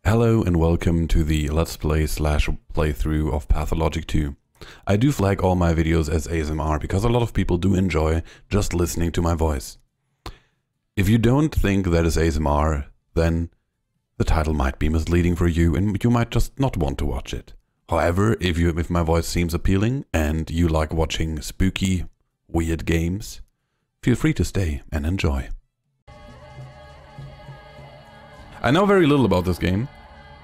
Hello and welcome to the Let's Play / playthrough of Pathologic 2. I do flag all my videos as ASMR because a lot of people do enjoy just listening to my voice. If you don't think that is ASMR, then the title might be misleading for you and you might just not want to watch it. However, if my voice seems appealing and you like watching spooky, weird games, feel free to stay and enjoy. I know very little about this game.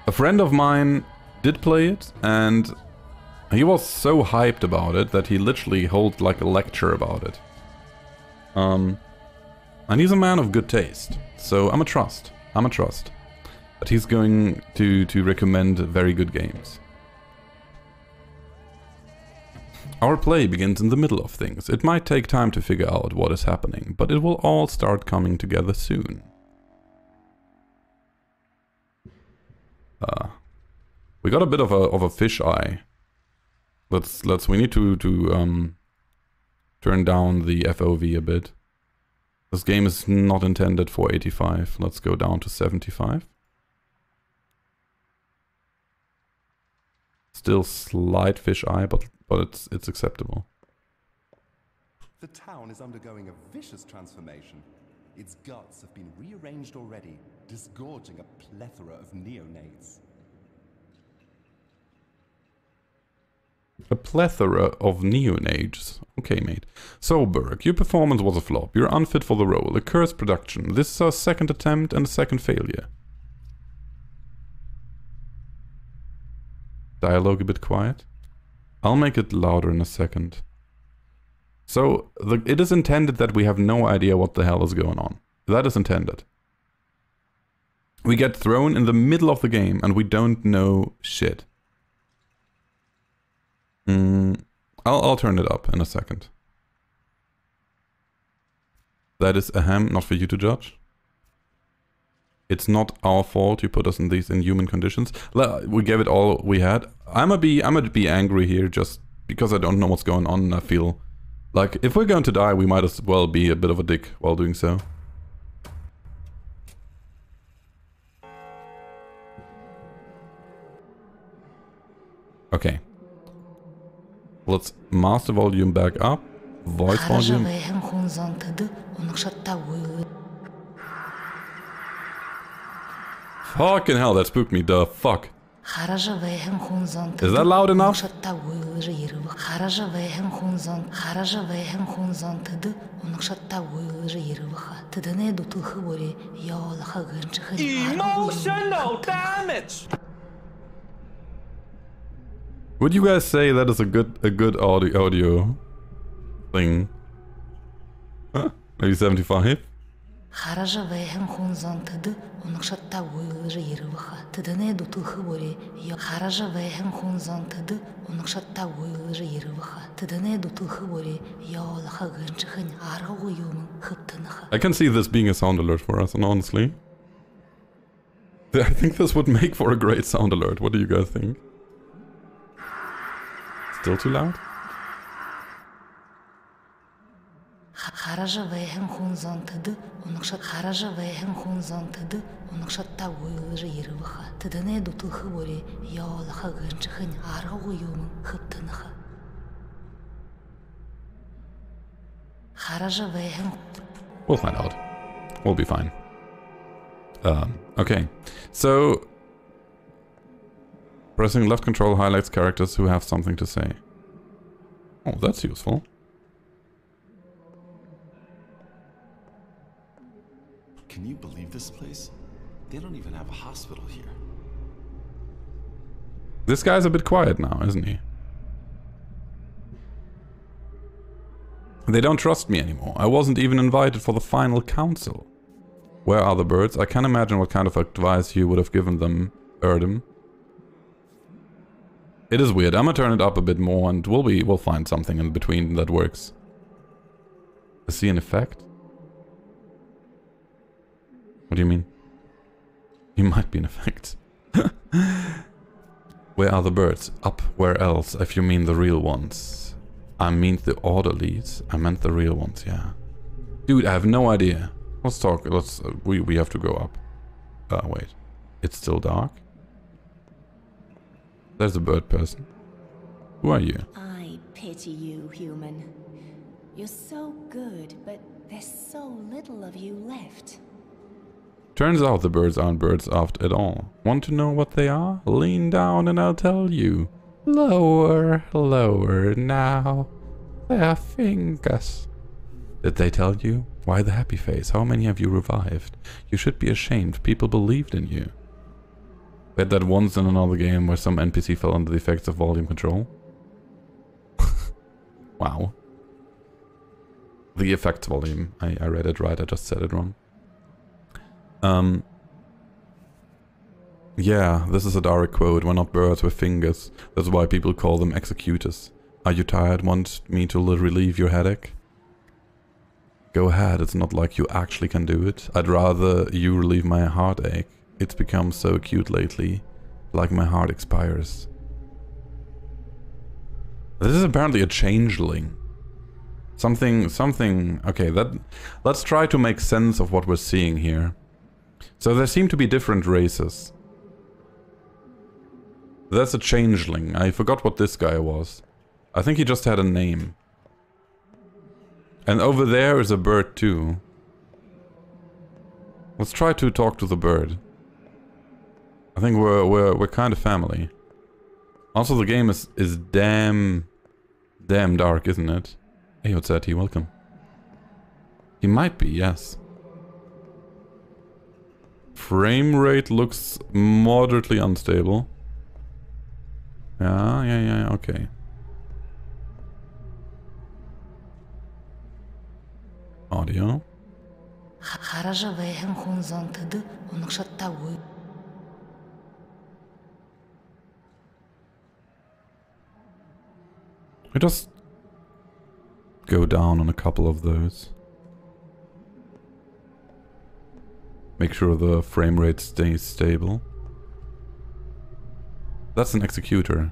A friend of mine did play it, and he was so hyped about it that he literally held like a lecture about it. And he's a man of good taste, so I'm a trust. But he's going to recommend very good games. Our play begins in the middle of things. It might take time to figure out what is happening, but it will all start coming together soon. We got a bit of a fish eye. We need to turn down the FOV a bit. This game is not intended for 85. Let's go down to 75. Still slight fish eye, but it's acceptable. The town is undergoing a vicious transformation. Its guts have been rearranged already, disgorging a plethora of neonates. A plethora of neonates. Okay, mate. So, Burke, your performance was a flop. You're unfit for the role. A cursed production. This is our second attempt and a second failure. Dialogue a bit quiet. I'll make it louder in a second. So, it is intended that we have no idea what the hell is going on. That is intended. We get thrown in the middle of the game and we don't know shit. I'll turn it up in a second. That is ahem, not for you to judge. It's not our fault you put us in these inhuman conditions. We gave it all we had. I'm gonna be angry here just because I don't know what's going on and I feel like if we're going to die, we might as well be a bit of a dick while doing so. Okay. Let's master volume back up. Voice volume. Fucking hell, that spooked me. The fuck. Is that loud enough? Emotional damage! Would you guys say that is a good audio thing? Huh? Maybe 75? I can see this being a sound alert for us, and honestly, I think this would make for a great sound alert. What do you guys think? Still too loud? We'll find out. We'll be fine. Okay, so pressing left control highlights characters who have something to say. Oh, that's useful. Can you believe this place? They don't even have a hospital here. This guy's a bit quiet now, isn't he? They don't trust me anymore. I wasn't even invited for the final council. Where are the birds? I can't imagine what kind of advice you would have given them, Erdem. It is weird. I'm gonna turn it up a bit more and we'll find something in between that works. Is he an effect? What do you mean? He might be an effect. Where are the birds? Up where else, if you mean the real ones. I mean the orderlies. I meant the real ones, yeah. Dude, I have no idea. Let's talk. We have to go up. Wait. It's still dark? There's a bird person. Who are you? I pity you, human. You're so good, but there's so little of you left. Turns out the birds aren't birds after all. Want to know what they are? Lean down and I'll tell you. Lower, lower now. Their fingers. Did they tell you? Why the happy face? How many have you revived? You should be ashamed. People believed in you. We had that once in another game where some NPC fell under the effects of volume control. Wow. The effects volume. I read it right, I just said it wrong. Yeah, this is a direct quote. We're not birds, we're fingers. That's why people call them executors. Are you tired? Want me to relieve your headache? Go ahead, it's not like you actually can do it. I'd rather you relieve my heartache. It's become so acute lately, like my heart expires. This is apparently a changeling. Something, okay, let's try to make sense of what we're seeing here. So there seem to be different races. That's a changeling. I forgot what this guy was. I think he just had a name. And over there is a bird too. Let's try to talk to the bird. I think we're kind of family. Also, the game is damn dark, isn't it? Hey, what's that? Welcome. He might be, yes. Frame rate looks moderately unstable. Yeah, okay. Audio. We just go down on a couple of those. Make sure the frame rate stays stable. That's an executor.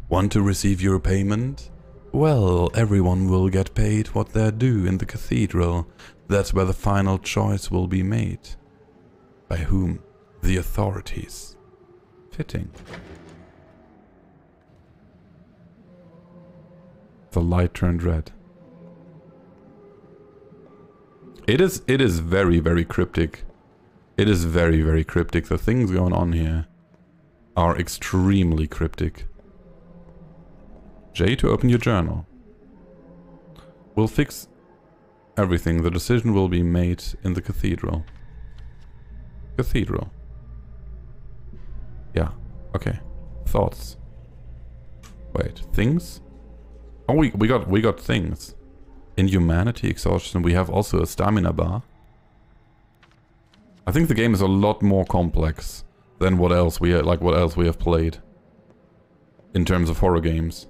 Want to receive your payment? Well, everyone will get paid what they're due in the cathedral. That's where the final choice will be made. By whom? The authorities. Fitting. The light turned red. It is very, very cryptic. It is very, very cryptic. The things going on here are extremely cryptic. J to open your journal. We'll fix everything. The decision will be made in the cathedral. Cathedral. Yeah, okay. Thoughts. Wait, things? Oh, we got things. In humanity, exhaustion, we have also a stamina bar. I think the game is a lot more complex than what else we have played in terms of horror games.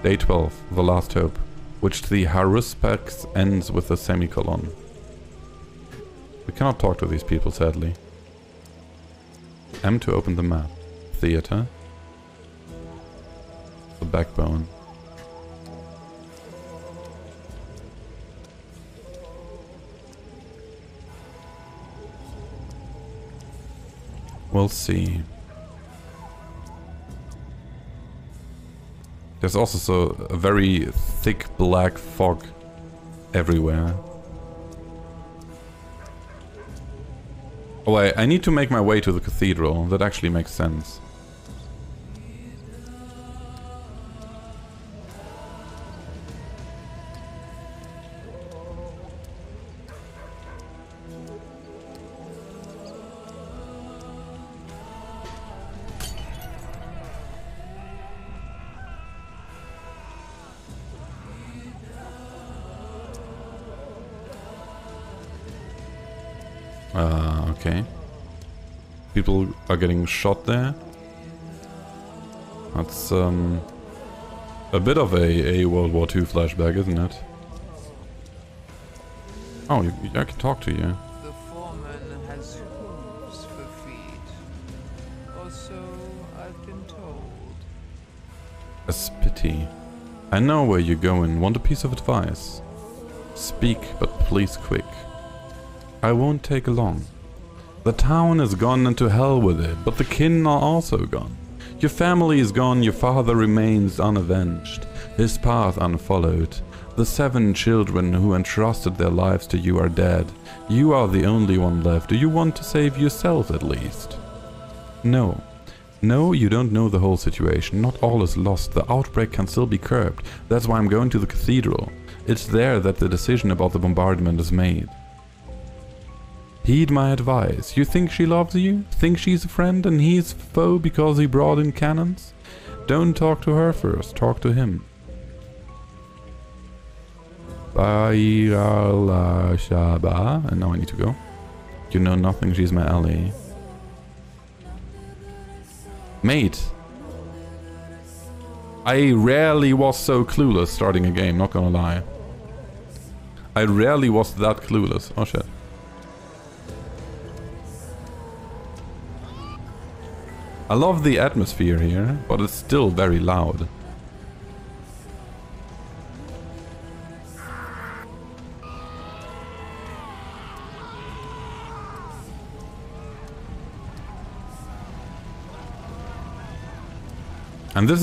Day 12, the last hope, which the haruspect ends with a semicolon. We cannot talk to these people, sadly. M to open the map. Theater. The backbone. We'll see. There's also a very thick black fog everywhere. Oh, I need to make my way to the cathedral. That actually makes sense. Okay. People are getting shot there. That's a bit of a World War II flashback, isn't it? Oh, I can talk to you. The foreman has hooves for feet. Or so I've been told. A spitty. I know where you're going. Want a piece of advice? Speak, but please quick. I won't take long. The town is gone and to hell with it, but the kin are also gone. Your family is gone, your father remains unavenged, his path unfollowed. The 7 children who entrusted their lives to you are dead. You are the only one left. Do you want to save yourself at least? No. No, you don't know the whole situation. Not all is lost. The outbreak can still be curbed. That's why I'm going to the cathedral. It's there that the decision about the bombardment is made. Heed my advice. You think she loves you? Think she's a friend and he's a foe because he brought in cannons? Don't talk to her first. Talk to him. And now I need to go. You know nothing, she's my ally. Mate! I rarely was so clueless starting a game, not gonna lie. I rarely was that clueless. Oh shit. I love the atmosphere here, but it's still very loud. And this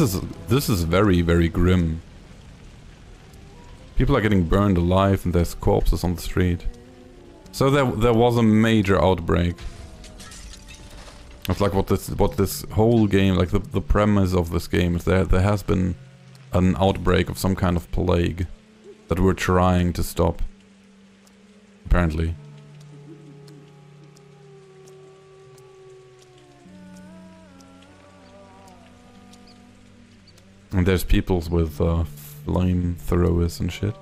is very, very grim. People are getting burned alive and there's corpses on the street. So there was a major outbreak. It's like what this whole game, like the premise of this game is there has been an outbreak of some kind of plague that we're trying to stop. Apparently. And there's people with flamethrowers and shit.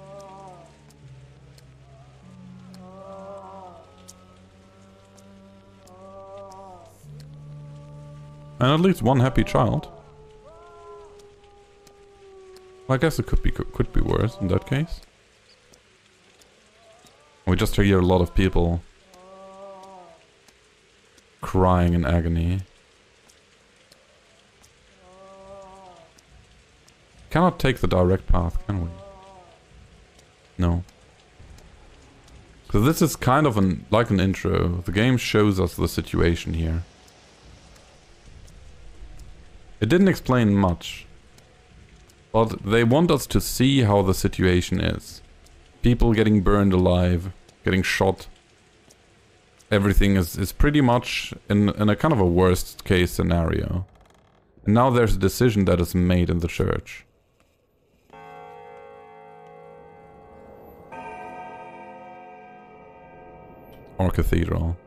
And at least one happy child. Well, I guess it could be worse in that case. We just hear a lot of people crying in agony. Cannot take the direct path, can we? No. So this is kind of like an intro. The game shows us the situation here. It didn't explain much, but they want us to see how the situation is. People getting burned alive, getting shot. Everything is pretty much in a kind of a worst case scenario. And now there's a decision that is made in the church. Or cathedral.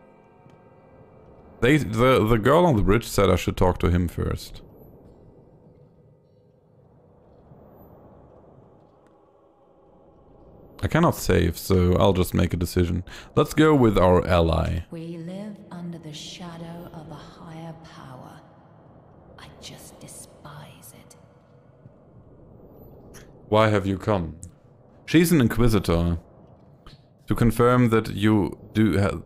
The girl on the bridge said I should talk to him first. I cannot save, so I'll just make a decision. Let's go with our ally. We live under the shadow of a higher power. I just despise it. Why have you come? She's an inquisitor. To confirm that you do have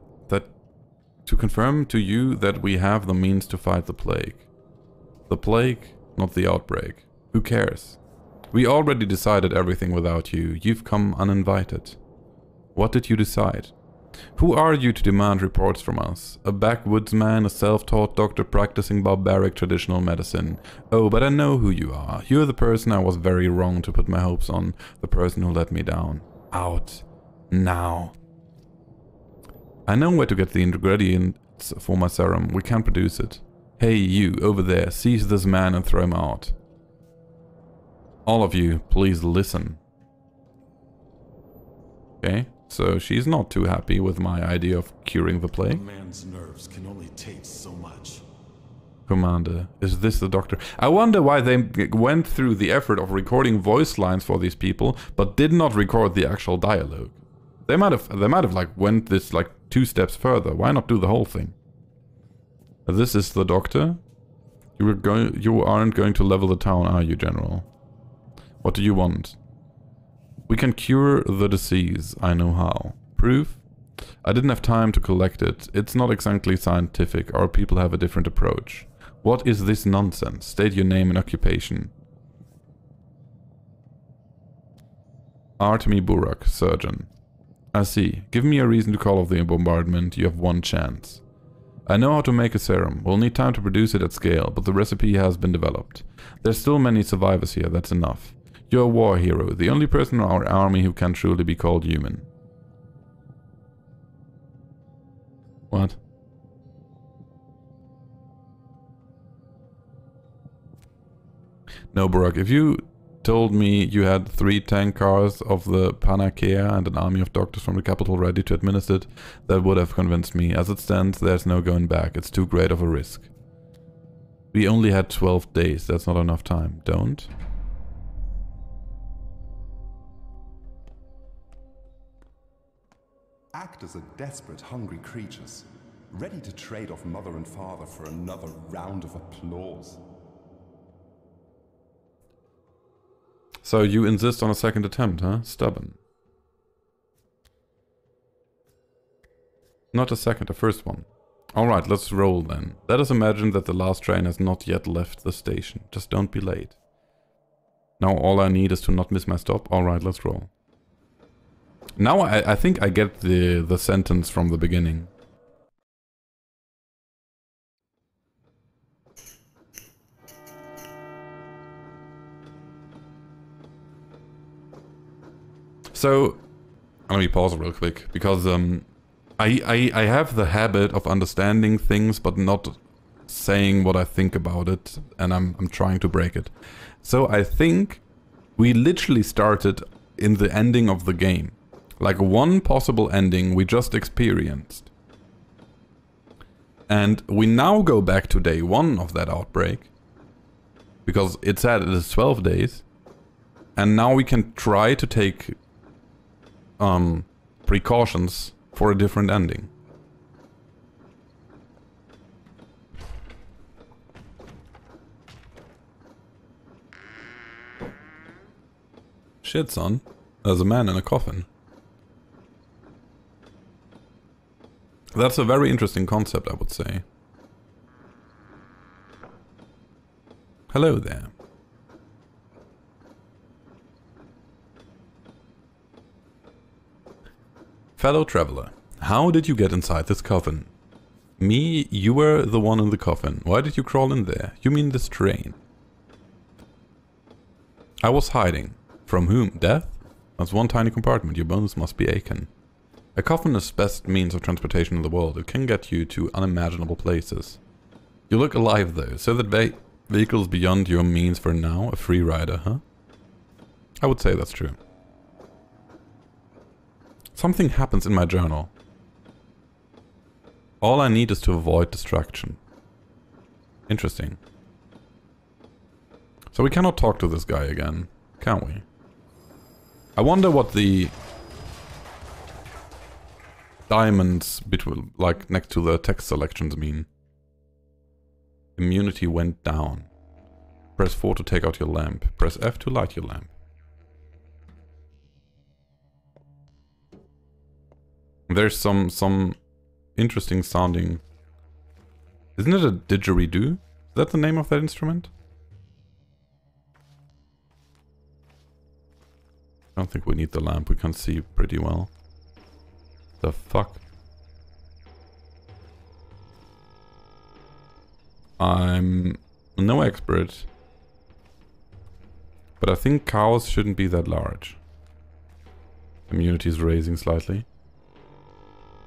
to confirm to you that we have the means to fight the plague. The plague, not the outbreak. Who cares? We already decided everything without you. You've come uninvited. What did you decide? Who are you to demand reports from us? A backwoodsman, a self-taught doctor practicing barbaric traditional medicine. Oh, but I know who you are. You're the person I was very wrong to put my hopes on. The person who let me down. Out. Now. I know where to get the ingredients for my serum. We can produce it. Hey, you, over there, seize this man and throw him out. All of you, please listen. Okay, so she's not too happy with my idea of curing the plague. A man's nerves can only take so much. Commander, is this the doctor? I wonder why they went through the effort of recording voice lines for these people, but did not record the actual dialogue. They might have like went this like 2 steps further. Why not do the whole thing? This is the doctor. You aren't going to level the town, are you, General? What do you want? We can cure the disease. I know how. Proof? I didn't have time to collect it. It's not exactly scientific. Our people have a different approach. What is this nonsense? State your name and occupation. Artemy Burak, surgeon. I see. Give me a reason to call off the bombardment. You have one chance. I know how to make a serum. We'll need time to produce it at scale, but the recipe has been developed. There's still many survivors here, that's enough. You're a war hero, the only person in our army who can truly be called human. What? No, Brock, if you told me you had 3 tank cars of the Panacea and an army of doctors from the capital ready to administer it, that would have convinced me. As it stands, there's no going back. It's too great of a risk. We only had 12 days. That's not enough time. Don't. Actors are desperate, hungry creatures, ready to trade off mother and father for another round of applause. So you insist on a second attempt, huh? Stubborn. Not a second, a first one. Alright, let's roll then. Let us imagine that the last train has not yet left the station. Just don't be late. Now all I need is to not miss my stop. Alright, let's roll. Now I think I get the sentence from the beginning. So, let me pause real quick, because I have the habit of understanding things but not saying what I think about it, and I'm trying to break it. So I think we literally started in the ending of the game. Like one possible ending we just experienced. And we now go back to day 1 of that outbreak, because it said it is 12 days, and now we can try to take precautions for a different ending. Shit, son. There's a man in a coffin. That's a very interesting concept, I would say. Hello there. Fellow traveler, how did you get inside this coffin? Me, you were the one in the coffin. Why did you crawl in there? You mean this train? I was hiding. From whom? Death? That's one tiny compartment. Your bones must be aching. A coffin is the best means of transportation in the world. It can get you to unimaginable places. You look alive though, so that vehicles beyond your means for now, a free rider, huh? I would say that's true. Something happens in my journal. All I need is to avoid distraction. Interesting. So we cannot talk to this guy again, can we? I wonder what the diamonds between, like next to the text selections mean. Immunity went down. Press 4 to take out your lamp. Press F to light your lamp. There's some interesting sounding... Isn't it a didgeridoo? Is that the name of that instrument? I don't think we need the lamp, we can see pretty well. The fuck? I'm no expert, but I think cows shouldn't be that large. Immunity is raising slightly.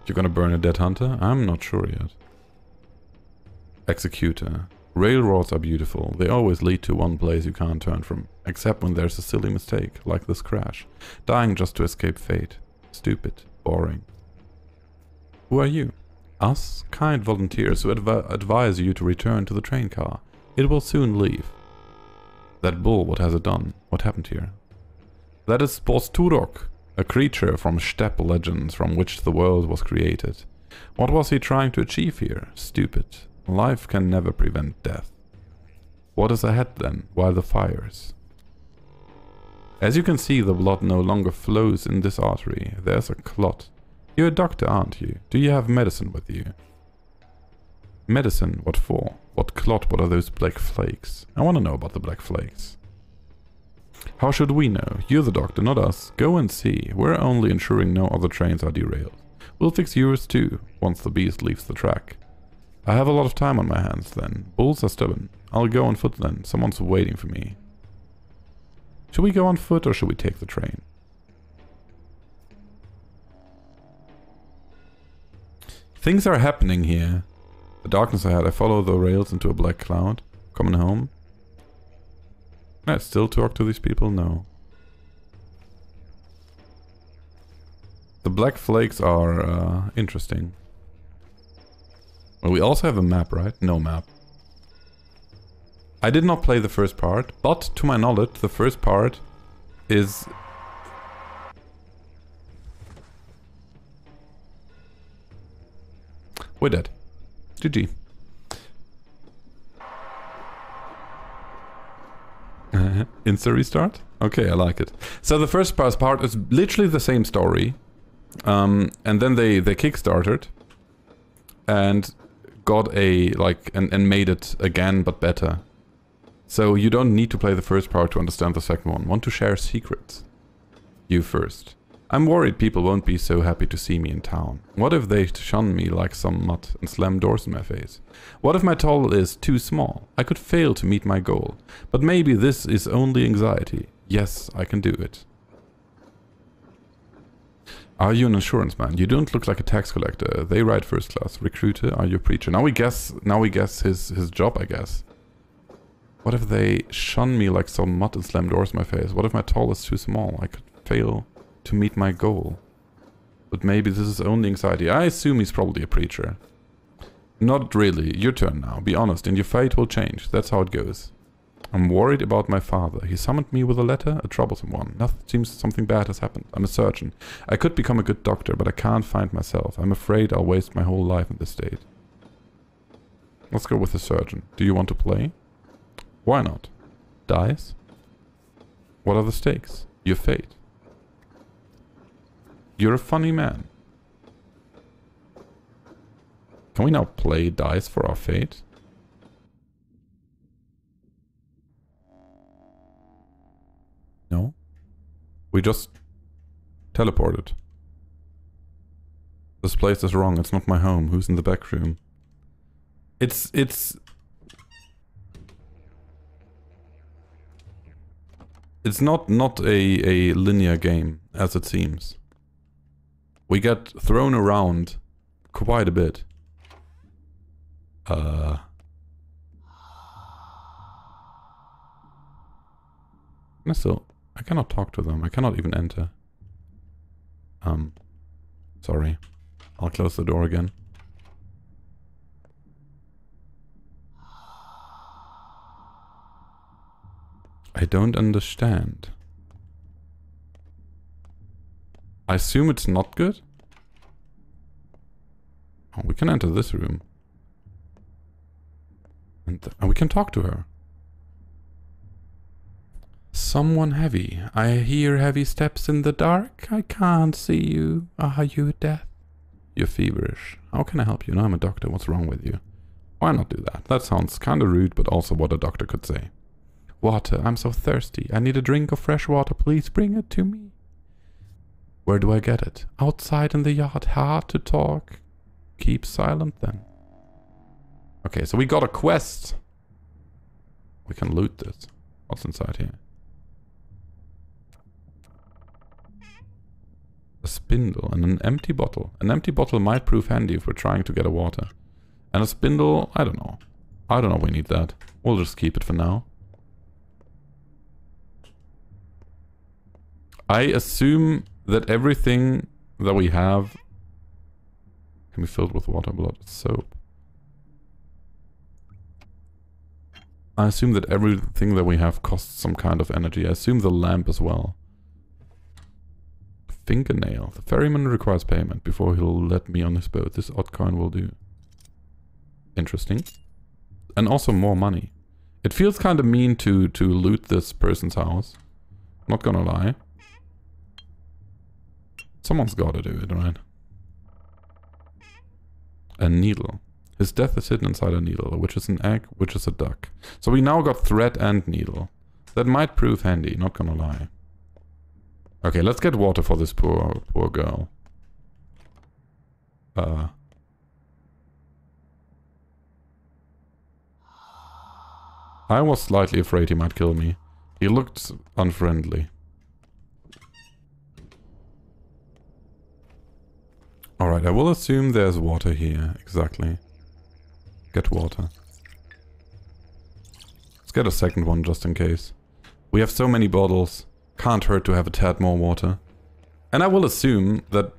You're gonna burn a dead hunter? I'm not sure yet. Executor. Railroads are beautiful. They always lead to one place you can't turn from. Except when there's a silly mistake, like this crash. Dying just to escape fate. Stupid. Boring. Who are you? Us? Kind volunteers who advise you to return to the train car. It will soon leave. That bull, what has it done? What happened here? That is Turok, a creature from steppe legends from which the world was created. What was he trying to achieve here? Stupid. Life can never prevent death. What is ahead then, while the fires? As you can see, the blood no longer flows in this artery. There's a clot. You're a doctor, aren't you? Do you have medicine with you? Medicine? What for? What clot? What are those black flakes? I want to know about the black flakes. How should we know? You're the doctor, not us. Go and see. We're only ensuring no other trains are derailed. We'll fix yours too, once the beast leaves the track. I have a lot of time on my hands then. Bulls are stubborn. I'll go on foot then. Someone's waiting for me. Should we go on foot or should we take the train? Things are happening here. The darkness ahead. I follow the rails into a black cloud. Coming home. Can I still talk to these people? No. The black flakes are interesting. Well, we also have a map, right? No map. I did not play the first part, but to my knowledge, the first part is... We're dead. GG. Insta restart? Okay, I like it. So the first part is literally the same story. And then they kickstarted and got a and made it again but better. So you don't need to play the first part to understand the second one. Want to share secrets? You first. I'm worried people won't be so happy to see me in town. What if they shun me like some mutt and slam doors in my face? What if my toll is too small? I could fail to meet my goal. But maybe this is only anxiety. Yes, I can do it. Are you an insurance man? You don't look like a tax collector. They ride first class. Recruiter, are you a preacher? Now we guess his job, I guess. What if they shun me like some mutt and slam doors in my face? What if my toll is too small? I could fail to meet my goal. But maybe this is only anxiety. I assume he's probably a preacher. Not really. Your turn now. Be honest, and your fate will change. That's how it goes. I'm worried about my father. He summoned me with a letter, a troublesome one. Nothing seems something bad has happened. I'm a surgeon. I could become a good doctor, but I can't find myself. I'm afraid I'll waste my whole life in this state. Let's go with the surgeon. Do you want to play? Why not? Dice? What are the stakes? Your fate. You're a funny man. Can we now play dice for our fate? No? We just teleported. This place is wrong. It's not my home. Who's in the back room? It's not a linear game, as it seems. We get thrown around quite a bit. I cannot talk to them. I cannot even enter. Sorry. I'll close the door again. I don't understand. I assume it's not good? Oh, we can enter this room. And we can talk to her. Someone heavy. I hear heavy steps in the dark. I can't see you. Are you death? You're feverish. How can I help you? No, I'm a doctor. What's wrong with you? Why not do that? That sounds kind of rude, but also what a doctor could say. Water. I'm so thirsty. I need a drink of fresh water. Please bring it to me. Where do I get it? Outside in the yard. Hard to talk. Keep silent then. Okay, so we got a quest. We can loot this. What's inside here? A spindle and an empty bottle. An empty bottle might prove handy if we're trying to get a water. And a spindle, I don't know. I don't know if we need that. We'll just keep it for now. I assume that everything that we have can be filled with water, blood, soap. I assume that everything that we have costs some kind of energy. I assume the lamp as well. Fingernail. The ferryman requires payment before he'll let me on his boat. This odd coin will do. Interesting. And also more money. It feels kind of mean to loot this person's house. Not gonna lie. Someone's gotta do it, right? A needle. His death is hidden inside a needle, which is an egg, which is a duck. So we now got thread and needle. That might prove handy, not gonna lie. Okay, let's get water for this poor girl. I was slightly afraid he might kill me. He looked unfriendly. Alright, I will assume there's water here. Exactly. Get water. Let's get a second one just in case. We have so many bottles. Can't hurt to have a tad more water. And I will assume that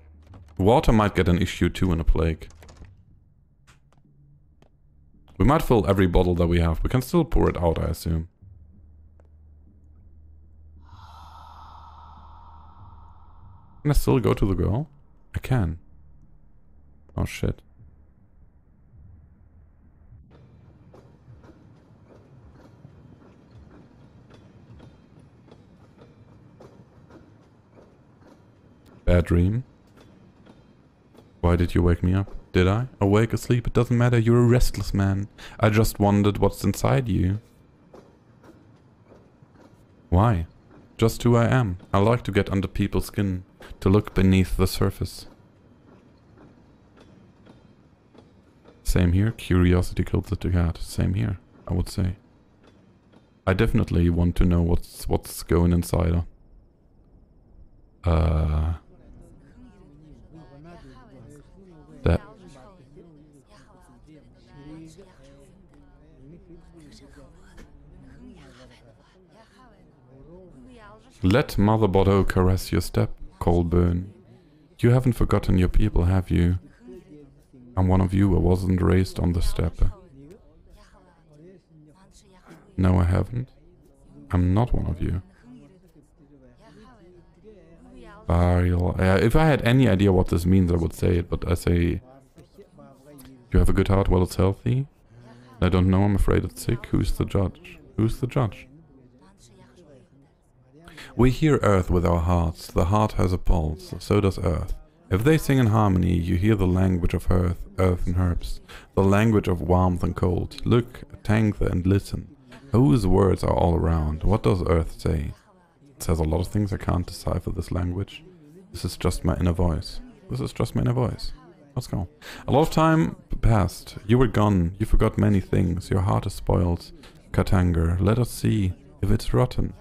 water might get an issue too in a plague. We might fill every bottle that we have. We can still pour it out, I assume. Can I still go to the girl? I can. Oh shit. Bad dream. Why did you wake me up? Did I? Awake, asleep, it doesn't matter, you're a restless man. I just wondered what's inside you. Why? Just who I am. I like to get under people's skin, to look beneath the surface. Same here, curiosity killed the cat. Same here, I would say. I definitely want to know what's going inside her. That. Let Mother Bordeaux caress your step, Colburn. You haven't forgotten your people, have you? I'm one of you, I wasn't raised on the steppe. No, I haven't. I'm not one of you. If I had any idea what this means, I would say it, but I say... You have a good heart while it's healthy? I don't know, I'm afraid it's sick. Who's the judge? Who's the judge? We hear earth with our hearts. The heart has a pulse, so does earth. If they sing in harmony, you hear the language of earth and herbs, the language of warmth and cold. Look, tank and listen. Whose words are all around? What does earth say? It says a lot of things. I can't decipher this language. This is just my inner voice. This is just my inner voice. Let's go. A lot of time passed. You were gone. You forgot many things. Your heart is spoiled. Katanga, let us see if it's rotten.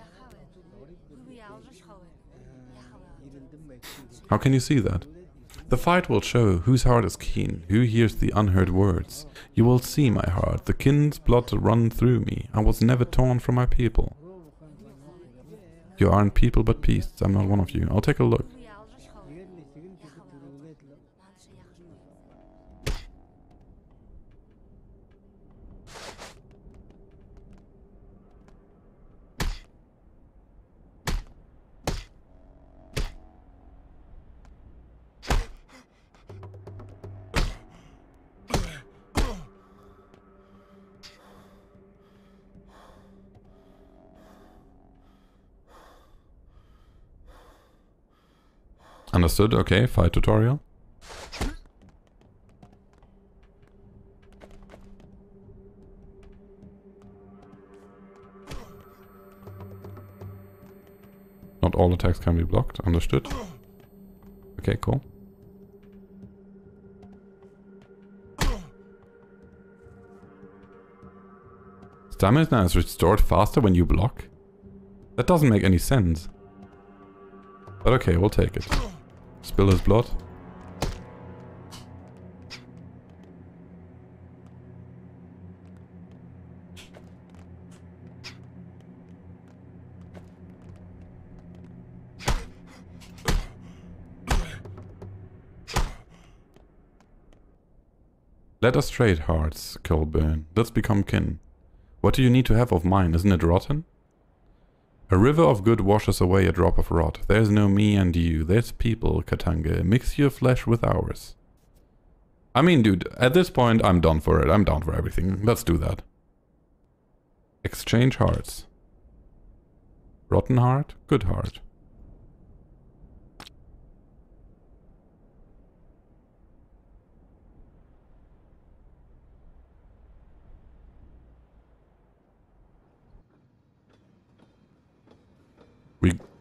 How can you see that? The fight will show whose heart is keen, who hears the unheard words. You will see my heart, the kin's blood run through me. I was never torn from my people. You aren't people but beasts, I'm not one of you. I'll take a look. Understood, okay, fight tutorial. Not all attacks can be blocked, understood. Okay, cool. Stamina is restored faster when you block? That doesn't make any sense. But okay, we'll take it. Spill his blood. Let us trade hearts, Colburn. Let's become kin. What do you need to have of mine? Isn't it rotten? A river of good washes away a drop of rot. There's no me and you. There's people, Katanga. Mix your flesh with ours. I mean, dude, at this point, I'm done for it. I'm down for everything. Let's do that. Exchange hearts. Rotten heart, good heart.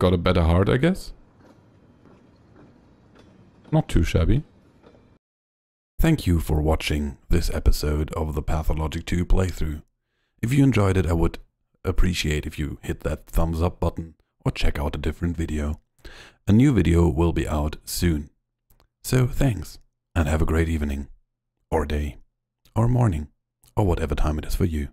got a better heart, I guess. Not too shabby. Thank you for watching this episode of the Pathologic 2 playthrough. If you enjoyed it, I would appreciate if you hit that thumbs up button or check out a different video. A new video will be out soon. So thanks, and have a great evening, or day, or morning, or whatever time it is for you.